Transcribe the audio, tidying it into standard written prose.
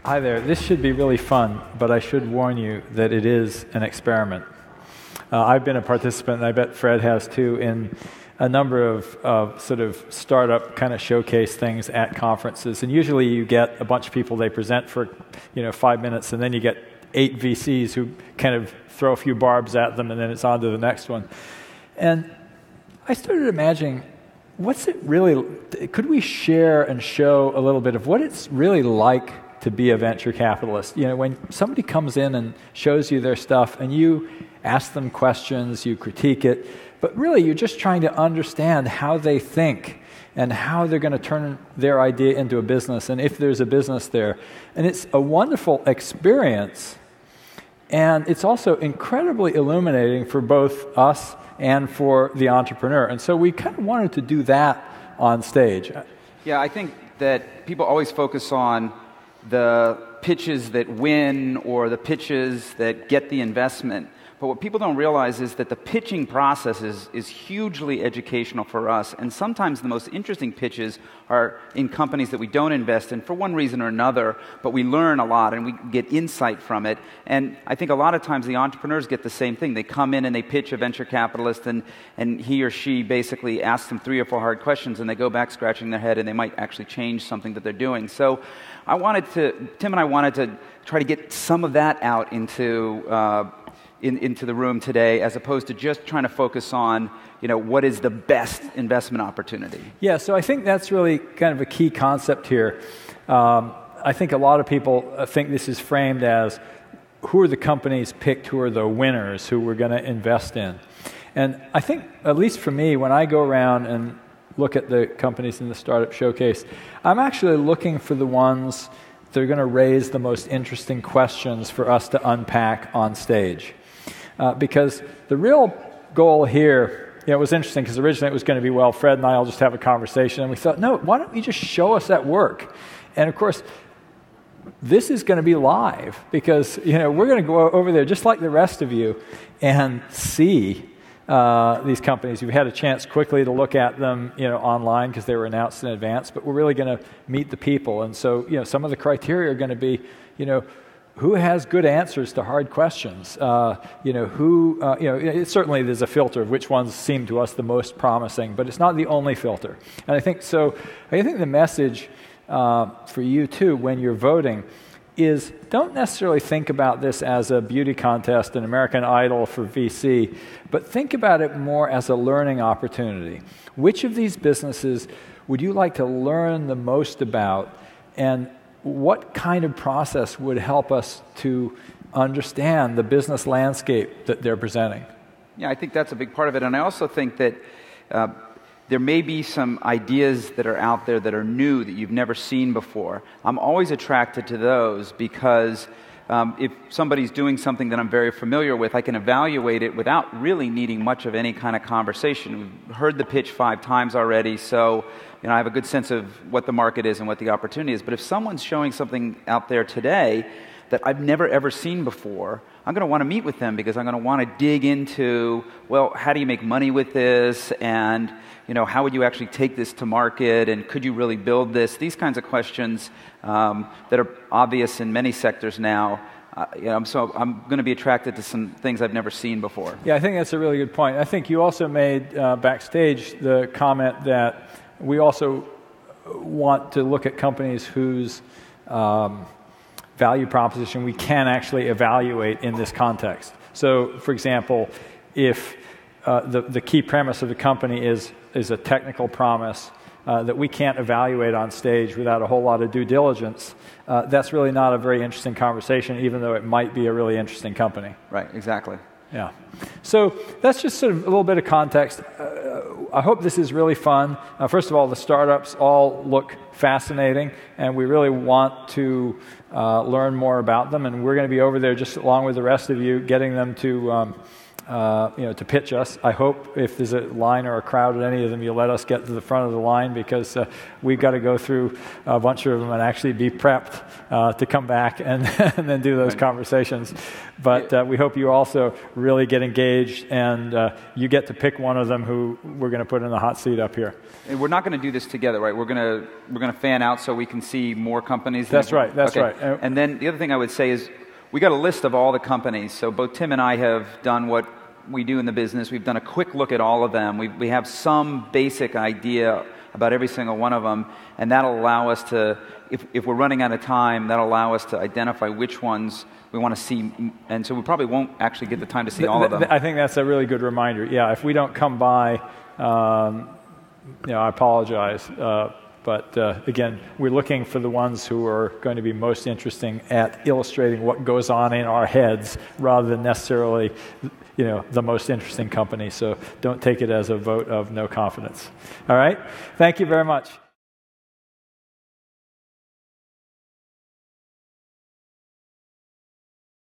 Hi there. This should be really fun, but I should warn you that it is an experiment. I've been a participant, and I bet Fred has too, in a number of sort of startup kind of showcase things at conferences. And usually you get a bunch of people, they present for 5 minutes, and then you get 8 VCs who kind of throw a few barbs at them, and then it's on to the next one. And I started imagining, what's it really, could we share and show a little bit of what it's really like to be a venture capitalist? When somebody comes in and shows you their stuff and you ask them questions, you critique it, but really you're just trying to understand how they think and how they're going to turn their idea into a business, and if there's a business there. And it's a wonderful experience, and it's also incredibly illuminating for both us and for the entrepreneur. And so we kind of wanted to do that on stage. Yeah, I think that people always focus on the pitches that win or the pitches that get the investment. But what people don't realize is that the pitching process is hugely educational for us. And sometimes the most interesting pitches are in companies that we don't invest in for one reason or another, but we learn a lot and we get insight from it. And I think a lot of times the entrepreneurs get the same thing. They come in and they pitch a venture capitalist, and he or she basically asks them 3 or 4 hard questions, and they go back scratching their head, and they might actually change something that they're doing. So Tim and I wanted to try to get some of that out into the room today, as opposed to just trying to focus on, what is the best investment opportunity. Yeah, so I think that's really kind of a key concept here. I think a lot of people think this is framed as, who are the companies picked, who are the winners, who we're going to invest in. And I think, at least for me, when I go around and look at the companies in the Startup Showcase, I'm actually looking for the ones that are going to raise the most interesting questions for us to unpack on stage. Because the real goal here, it was interesting, because originally it was going to be, well, Fred and I will just have a conversation, and we thought, no, why don't you just show us at work? And of course, this is going to be live, because we're going to go over there just like the rest of you and see these companies. You've had a chance quickly to look at them online, because they were announced in advance, but we're really going to meet the people. And so some of the criteria are going to be who has good answers to hard questions? Certainly there's a filter of which ones seem to us the most promising, but it's not the only filter. And I think the message for you too, when you're voting, is don't necessarily think about this as a beauty contest, an American Idol for VC, but think about it more as a learning opportunity. Which of these businesses would you like to learn the most about, and what kind of process would help us to understand the business landscape that they're presenting? Yeah, I think that's a big part of it. And I also think that there may be some ideas that are out there that are new, that you've never seen before. I'm always attracted to those, because if somebody's doing something that I'm very familiar with, I can evaluate it without really needing much of any kind of conversation. We've heard the pitch 5 times already, so I have a good sense of what the market is and what the opportunity is. But if someone's showing something out there today that I've never ever seen before, I'm going to want to meet with them, because I'm going to want to dig into, well, how do you make money with this? And how would you actually take this to market? And could you really build this? These kinds of questions that are obvious in many sectors now. So I'm going to be attracted to some things I've never seen before. Yeah, I think that's a really good point. I think you also made backstage the comment that we also want to look at companies whose value proposition we can actually evaluate in this context. So, for example, if the key premise of the company is a technical promise that we can't evaluate on stage without a whole lot of due diligence, that's really not a very interesting conversation, even though it might be a really interesting company. Right, exactly. Yeah. So that's just sort of a little bit of context. I hope this is really fun. First of all, the startups all look fascinating, and we really want to learn more about them, and we're going to be over there just along with the rest of you, getting them to to pitch us. I hope if there's a line or a crowd at any of them, you'll let us get to the front of the line, because we've got to go through a bunch of them and actually be prepped to come back and, and then do those conversations. But we hope you also really get engaged, and you get to pick one of them who we're going to put in the hot seat up here. And we're not going to do this together, right? We're going to fan out so we can see more companies. That's right. That's right. And then the other thing I would say is, we got a list of all the companies. So both Tim and I have done what we do in the business. We've done a quick look at all of them. We have some basic idea about every single one of them, and that'll allow us to, if we're running out of time, that'll allow us to identify which ones we want to see. And so we probably won't actually get the time to see all of them. I think that's a really good reminder. Yeah, if we don't come by, I apologize. But again, we're looking for the ones who are going to be most interesting at illustrating what goes on in our heads, rather than necessarily, the most interesting company. So don't take it as a vote of no confidence. All right? Thank you very much.